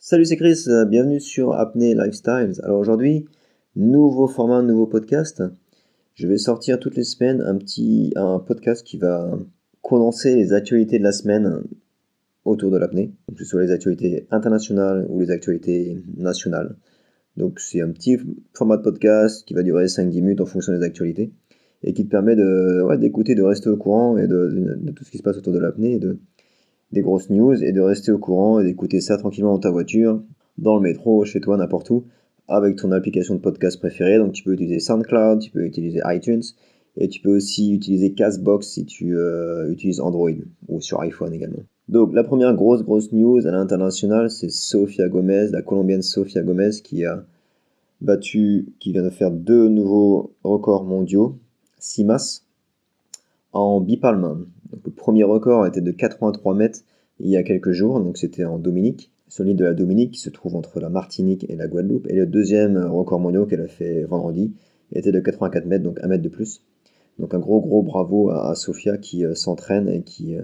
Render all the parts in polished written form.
Salut, c'est Chris, bienvenue sur Apnée Lifestyles. Alors aujourd'hui, nouveau format, nouveau podcast. Je vais sortir toutes les semaines un podcast qui va condenser les actualités de la semaine autour de l'apnée, que ce soit les actualités internationales ou les actualités nationales. Donc c'est un petit format de podcast qui va durer 5-10 minutes en fonction des actualités et qui te permet d'écouter, de rester au courant et de tout ce qui se passe autour de l'apnée, des grosses news et de rester au courant et d'écouter ça tranquillement dans ta voiture, dans le métro, chez toi, n'importe où, avec ton application de podcast préférée. Donc tu peux utiliser SoundCloud, tu peux utiliser iTunes et tu peux aussi utiliser Castbox si tu utilises Android ou sur iPhone également. Donc la première grosse news à l'international, c'est Sofia Gomez, la Colombienne Sofia Gomez qui vient de faire 2 nouveaux records mondiaux, 6 masses, en bipalme. Donc, le premier record était de 83 mètres il y a quelques jours, donc c'était en Dominique, sur l'île de la Dominique qui se trouve entre la Martinique et la Guadeloupe. Et le deuxième record mondial qu'elle a fait vendredi était de 84 mètres, donc 1 mètre de plus. Donc un gros bravo à Sofia qui s'entraîne et qui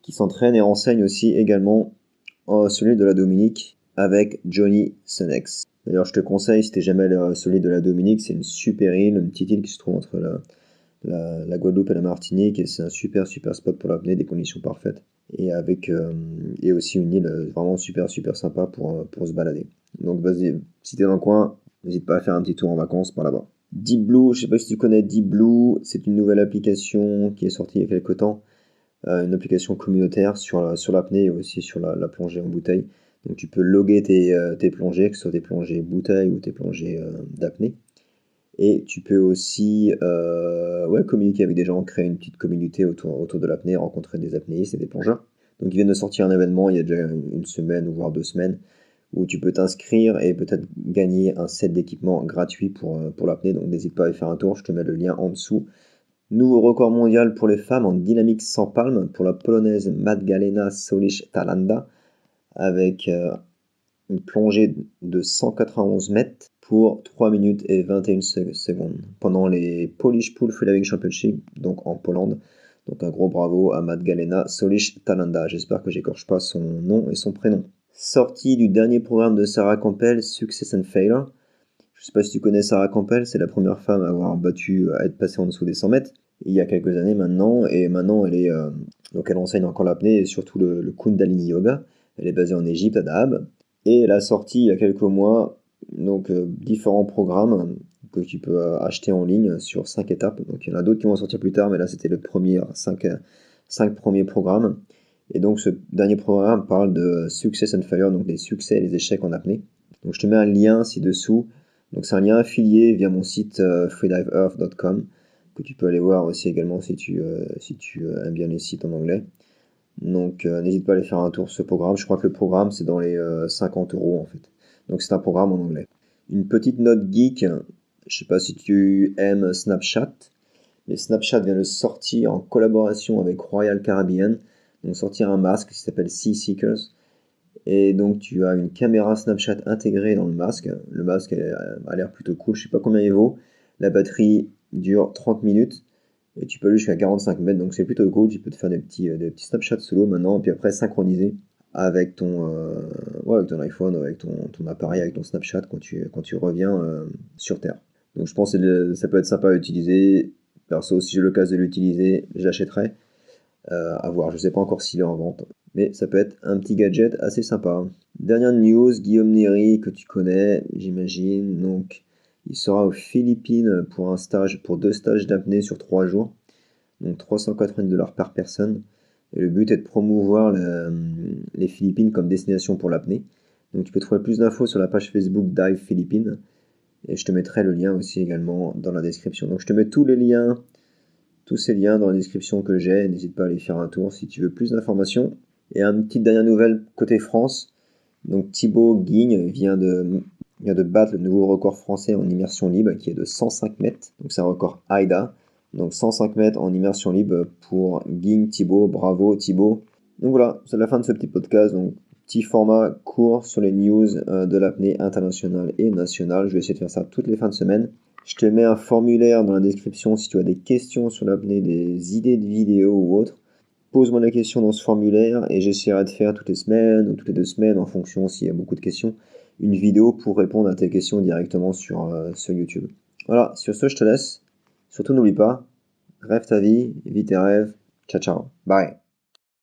s'entraîne et enseigne aussi également sur l'île de la Dominique avec Johnny Sunex. D'ailleurs, je te conseille, si t'es jamais allé sur l'île de la Dominique, c'est une super île, une petite île qui se trouve entre la Guadeloupe et la Martinique, et c'est un super spot pour l'apnée, des conditions parfaites. Et aussi une île vraiment super sympa pour se balader. Donc vas-y, si t'es dans le coin, n'hésite pas à faire un petit tour en vacances par là-bas. Deep Blue, je sais pas si tu connais Deep Blue, c'est une nouvelle application qui est sortie il y a quelques temps, une application communautaire sur l'apnée et aussi sur la plongée en bouteille. Donc tu peux loguer tes plongées, que ce soit tes plongées bouteille ou tes plongées d'apnée. Et tu peux aussi communiquer avec des gens, créer une petite communauté autour de l'apnée, rencontrer des apnéistes et des plongeurs. Donc ils viennent de sortir un événement il y a déjà une semaine ou voire 2 semaines où tu peux t'inscrire et peut-être gagner un set d'équipement gratuit pour l'apnée. Donc n'hésite pas à y faire un tour, je te mets le lien en dessous. Nouveau record mondial pour les femmes en dynamique sans palme pour la polonaise Magdalena Solisz-Talanda avec une plongée de 191 mètres pour 3 minutes et 21 secondes pendant les Polish Pool Freediving Championship, donc en Pologne. Donc un gros bravo à Magdalena Solisz-Talanda. J'espère que j'écorche pas son nom et son prénom. Sortie du dernier programme de Sarah Campbell, Success and Failure. Je sais pas si tu connais Sarah Campbell, c'est la première femme à à être passée en dessous des 100 mètres il y a quelques années maintenant, et maintenant donc elle enseigne encore l'apnée et surtout le Kundalini Yoga. Elle est basée en Égypte à Dahab. Et elle a sorti il y a quelques mois donc différents programmes que tu peux acheter en ligne sur 5 étapes. Donc il y en a d'autres qui vont sortir plus tard, mais là c'était le premier 5 premiers programmes. Et donc ce dernier programme parle de Success and Failure, donc les succès et les échecs en apnée. Donc je te mets un lien ci-dessous. Donc c'est un lien affilié via mon site freediveearth.com que tu peux aller voir aussi également si tu aimes bien les sites en anglais. Donc n'hésite pas à aller faire un tour sur ce programme. Je crois que le programme c'est dans les 50 € en fait. Donc c'est un programme en anglais. Une petite note geek, je sais pas si tu aimes Snapchat, mais Snapchat vient de sortir en collaboration avec Royal Caribbean, donc sortir un masque qui s'appelle Sea Seekers. Et donc tu as une caméra Snapchat intégrée dans le masque. Le masque a l'air plutôt cool, je sais pas combien il vaut. La batterie dure 30 minutes. Et tu peux aller jusqu'à 45 mètres, donc c'est plutôt cool. Tu peux te faire des petits Snapchat solo maintenant, et puis après synchroniser avec avec ton iPhone, avec ton appareil, avec ton Snapchat quand tu reviens sur Terre. Donc je pense que ça peut être sympa à utiliser. Perso, si j'ai l'occasion de l'utiliser, je l'achèterai. À voir, je sais pas encore s'il est en vente. Mais ça peut être un petit gadget assez sympa. Dernière news, Guillaume Néry, que tu connais, j'imagine. Donc il sera aux Philippines pour 2 stages d'apnée sur 3 jours, donc 380 $ par personne. Et le but est de promouvoir les Philippines comme destination pour l'apnée. Donc tu peux trouver plus d'infos sur la page Facebook Dive Philippines. Et je te mettrai le lien aussi également dans la description. Donc je te mets tous ces liens dans la description que j'ai. N'hésite pas à aller faire un tour si tu veux plus d'informations. Et une petite dernière nouvelle côté France. Donc Thibaut Guigne vient de battre le nouveau record français en immersion libre qui est de 105 mètres. Donc c'est un record AIDA. Donc 105 mètres en immersion libre pour Guigne Thibaut. Bravo Thibaut. Donc voilà, c'est la fin de ce petit podcast. Donc petit format court sur les news de l'apnée internationale et nationale. Je vais essayer de faire ça toutes les fins de semaine. Je te mets un formulaire dans la description si tu as des questions sur l'apnée, des idées de vidéos ou autres. pose-moi la question dans ce formulaire et j'essaierai de faire toutes les semaines ou toutes les 2 semaines, en fonction s'il y a beaucoup de questions, une vidéo pour répondre à tes questions directement sur YouTube. Voilà, sur ce, je te laisse. Surtout, n'oublie pas, rêve ta vie, vis tes rêves. Ciao, ciao. Bye.